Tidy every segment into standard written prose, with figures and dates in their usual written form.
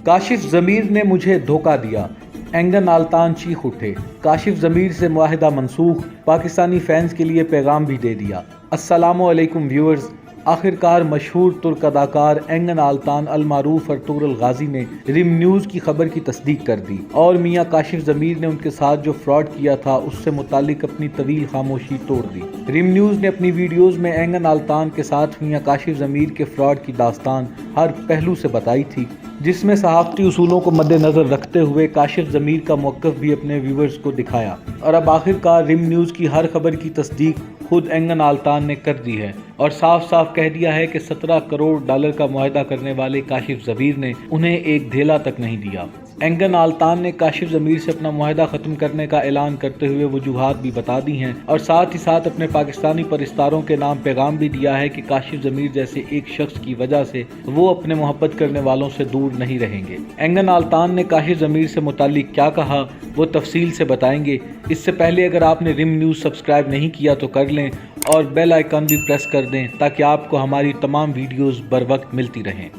काशिफ ज़मीर ने मुझे धोखा दिया, एंगन आल्तान चीख उठे। काशिफ ज़मीर से मुआहिदा मनसूख, पाकिस्तानी फैंस के लिए पैगाम भी दे दिया। अस्सलामु अलैकुम व्यूअर्स। आखिरकार मशहूर तुर्क अदाकार एंगन आल्तान अल मारूफ अर्तुगरुल गाजी ने रिम न्यूज़ की खबर की तस्दीक कर दी और मियां काशिफ ज़मीर ने उनके साथ जो फ्रॉड किया था उससे मुतालिक अपनी तवील खामोशी तोड़ दी। रिम न्यूज़ ने अपनी वीडियोज़ में एंगन आल्तान के साथ मियां काशिफ ज़मीर के फ्रॉड की दास्तान हर पहलू से बताई थी, जिसमें सहाफ़ती उसूलों को मद्देनज़र रखते हुए काशिफ ज़मीर का मौक़िफ़ भी अपने व्यूअर्स को दिखाया। और अब आखिरकार रिम न्यूज़ की हर खबर की तस्दीक खुद एंगन आल्तान ने कर दी है और साफ साफ कह दिया है कि 17 करोड़ डॉलर का मुआहदा करने वाले काशिफ ज़मीर ने उन्हें एक धेला तक नहीं दिया। एंगन आल्तान ने काशिफ ज़मीर से अपना मुआहदा ख़त्म करने का ऐलान करते हुए वजूहात भी बता दी हैं और साथ ही साथ अपने पाकिस्तानी परिस्तारों के नाम पैगाम भी दिया है कि काशिफ ज़मीर जैसे एक शख्स की वजह से वो अपने मोहब्बत करने वालों से दूर नहीं रहेंगे। एंगन आल्तान ने काशिफ ज़मीर से मुतालिक क्या कहा वो तफसील से बताएंगे। इससे पहले अगर आपने रिम न्यूज़ सब्सक्राइब नहीं किया तो कर लें और बेल आइकन भी प्रेस कर दें ताकि आपको हमारी तमाम वीडियोज़ बर वक्त मिलती रहें।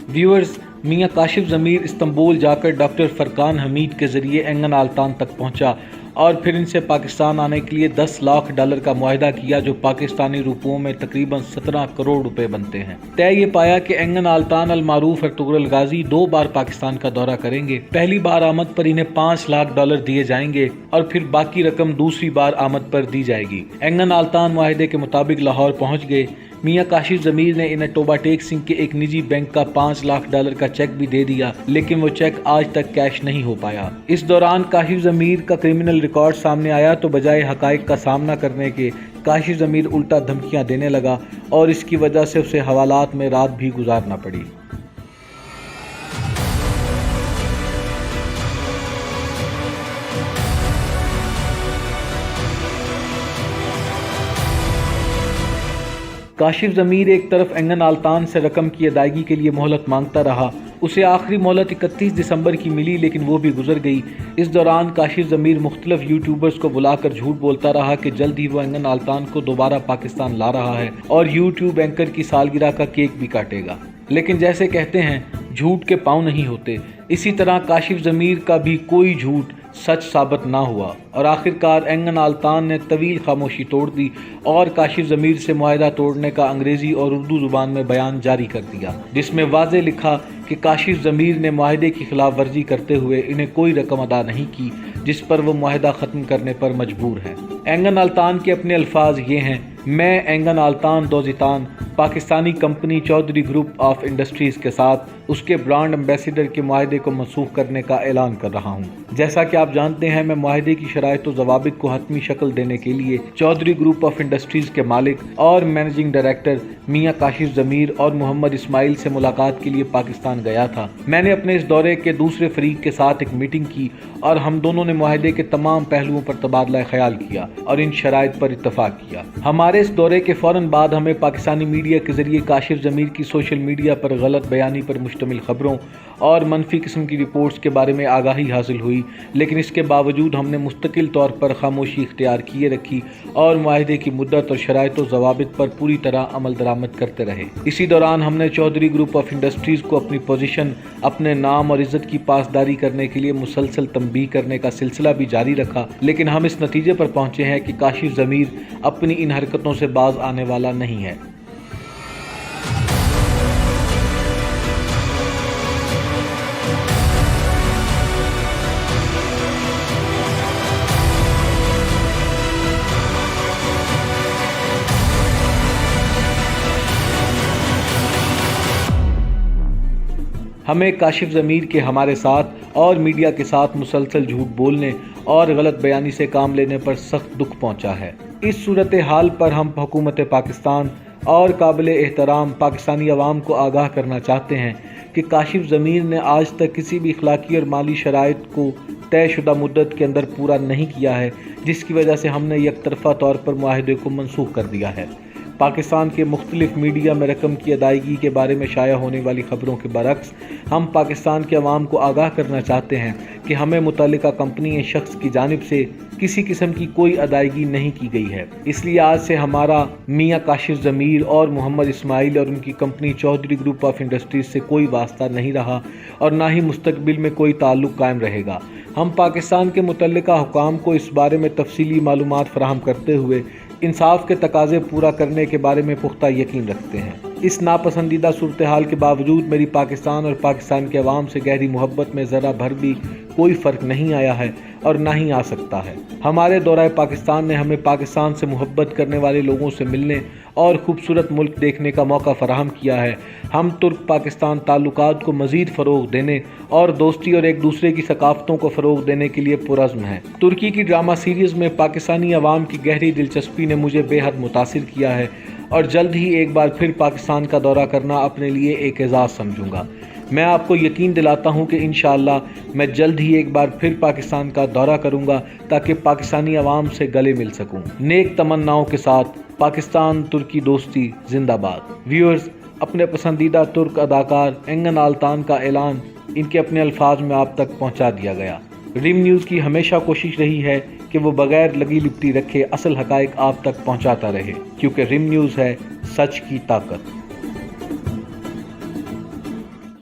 व्यूअर्स, मियां काशिफ ज़मीर इस्तांबुल जाकर डॉक्टर फरकान हमीद के ज़रिए एंगन आल्तान तक पहुंचा और फिर इनसे पाकिस्तान आने के लिए 10 लाख डॉलर का मुआहदा किया, जो पाकिस्तानी रुपयों में तकरीबन 17 करोड़ रुपए बनते हैं। तय ये पाया कि एंगन आल्तान अल मारूफ अर्तुगरुल गाजी 2 बार पाकिस्तान का दौरा करेंगे। पहली बार आमद पर इन्हें 5 लाख डॉलर दिए जाएंगे और फिर बाकी रकम दूसरी बार आमद पर दी जाएगी। एंगन आल्तान मुआहदे के मुताबिक लाहौर पहुँच गए। मियां काशिफ ज़मीर ने इन्हें टोबा टेक सिंह के एक निजी बैंक का 5 लाख डॉलर का चेक भी दे दिया, लेकिन वो चेक आज तक कैश नहीं हो पाया। इस दौरान काशिफ ज़मीर का क्रिमिनल रिकॉर्ड सामने आया तो बजाय हकाइक का सामना करने के काशिफ ज़मीर उल्टा धमकियां देने लगा और इसकी वजह से उसे हवालात में रात भी गुजारना पड़ी। काशिफ ज़मीर एक तरफ एंगन आल्तान से रकम की अदायगी के लिए मोहलत मांगता रहा। उसे आखिरी मोहलत 31 दिसंबर की मिली, लेकिन वो भी गुजर गई। इस दौरान काशिफ ज़मीर मुख्तलिफ यूट्यूबर्स को बुलाकर झूठ बोलता रहा कि जल्द ही वो एंगन आल्तान को दोबारा पाकिस्तान ला रहा है और यूट्यूब एंकर की सालगिरह का केक भी काटेगा। लेकिन जैसे कहते हैं झूठ के पाँव नहीं होते, इसी तरह काशिफ ज़मीर का भी कोई झूठ सच साबित ना हुआ और आखिरकार एंगन आल्तान ने तवील खामोशी तोड़ दी और काशिफ ज़मीर से मुआहदा तोड़ने का अंग्रेज़ी और उर्दू ज़ुबान में बयान जारी कर दिया, जिसमें वाज़े लिखा कि काशिफ ज़मीर ने मुआहदे की खिलाफ वर्जी करते हुए इन्हें कोई रकम अदा नहीं की, जिस पर वो मुआहदा ख़त्म करने पर मजबूर है। एंगन आल्तान के अपने अल्फाज ये हैं, मैं Engin Altan Duzyatan Pakistani company Chaudhry group of industries के साथ उसके ब्रांड एम्बेसडर के मुआहदे को मनसूख करने का ऐलान कर रहा हूँ। जैसा कि आप जानते हैं, मैं मुआहदे की शराइत और ज़वाबित को हतमी शक्ल देने के लिए चौधरी ग्रुप ऑफ इंडस्ट्रीज़ के मालिक और मैनेजिंग डायरेक्टर मियां काशिफ ज़मीर और मोहम्मद इस्माइल से मुलाकात के लिए पाकिस्तान गया था। मैंने अपने इस दौरे के दूसरे फरीक के साथ एक मीटिंग की और हम दोनों ने मुआहदे के तमाम पहलुओं पर तबादला ख्याल किया और इन शराइत पर इत्तफाक किया। हमारे इस दौरे के फ़ौरन बाद हमें पाकिस्तानी मीडिया के ज़रिए काशिफ ज़मीर की सोशल मीडिया पर गलत बयानी पर मुश्तमिल खबरों और मनफी किस्म की रिपोर्ट्स के बारे में आगाही हासिल हुई, लेकिन इसके बावजूद हमने मुस्तकिल तौर पर खामोशी इख्तियार किए रखी और मुआहदे की मुद्दत और शराइत और ज़वाबित पर पूरी तरह अमल दरामद करते रहे। इसी दौरान हमने चौधरी ग्रुप ऑफ इंडस्ट्रीज़ को अपनी पोजीशन, अपने नाम और इज़्ज़त की पासदारी करने के लिए मुसलसल तंबीह करने का सिलसिला भी जारी रखा, लेकिन हम इस नतीजे पर पहुँचे हैं कि काशिफ ज़मीर अपनी इन हरकतों से बाज आने वाला नहीं है। हमें काशिफ ज़मीर के हमारे साथ और मीडिया के साथ मुसलसल झूठ बोलने और गलत बयानी से काम लेने पर सख्त दुख पहुंचा है। इस सूरत हाल पर हम हुकूमत पाकिस्तान और काबिल एहतराम पाकिस्तानी अवाम को आगाह करना चाहते हैं कि काशिफ ज़मीर ने आज तक किसी भी अखलाकी और माली शराइत को तयशुदा मुद्दत के अंदर पूरा नहीं किया है, जिसकी वजह से हमने एक तरफ़ा तौर पर मुआहदे को मनसूख कर दिया है। پاکستان کے مختلف میڈیا میں رقم کی ادائیگی کے بارے میں شائع ہونے والی خبروں کے برعکس ہم پاکستان کے عوام کو آگاہ کرنا چاہتے ہیں کہ ہمیں متعلقہ کمپنی یا شخص کی جانب سے کسی قسم کی کوئی ادائیگی نہیں کی گئی ہے۔ اس لیے آج سے ہمارا میاں کاشف ضمیر اور محمد اسماعیل اور ان کی company Chaudhry group of industries سے کوئی واسطہ نہیں رہا اور نہ ہی مستقبل میں کوئی تعلق قائم رہے گا۔ ہم پاکستان کے متعلقہ حکام کو اس بارے میں تفصیلی معلومات فراہم کرتے ہوئے انصاف کے تقاضے پورا کرنے کے بارے میں پختہ یقین رکھتے ہیں۔ اس ناپسندیدہ صورتحال کے باوجود میری پاکستان اور پاکستان کے عوام سے گہری محبت میں ذرا بھر بھی کوئی فرق نہیں آیا ہے اور نہ ہی آ سکتا ہے۔ ہمارے دورہ پاکستان نے ہمیں پاکستان سے محبت کرنے والے لوگوں سے ملنے اور خوبصورت ملک دیکھنے کا موقع فراہم کیا ہے۔ ہم ترک پاکستان تعلقات کو مزید فروغ دینے اور دوستی اور ایک دوسرے کی ثقافتوں کو فروغ دینے کے لیے پرعزم ہیں۔ ترکی کی ڈرامہ سیریز میں پاکستانی عوام کی گہری دلچسپی نے مجھے بے حد متاثر کیا ہے اور جلد ہی ایک بار پھر پاکستان کا دورہ کرنا اپنے لیے ایک اعزاز سمجھوں گا۔ میں آپ کو یقین دلاتا ہوں کہ انشاءاللہ میں جلد ہی ایک بار پھر پاکستان کا دورہ کروں گا تاکہ پاکستانی عوام سے گلے مل سکوں۔ نیک تمناؤں کے ساتھ پاکستان ترکی دوستی زندہ باد۔ ویورز، اپنے پسندیدہ ترک اداکار انگن آلتان کا اعلان ان کے اپنے الفاظ میں آپ تک پہنچا دیا گیا۔ ریم نیوز کی ہمیشہ کوشش رہی ہے کہ وہ بغیر لگی لپٹی رکھے اصل حقائق آپ تک پہنچاتا رہے، کیونکہ ریم نیوز ہے سچ کی طاقت۔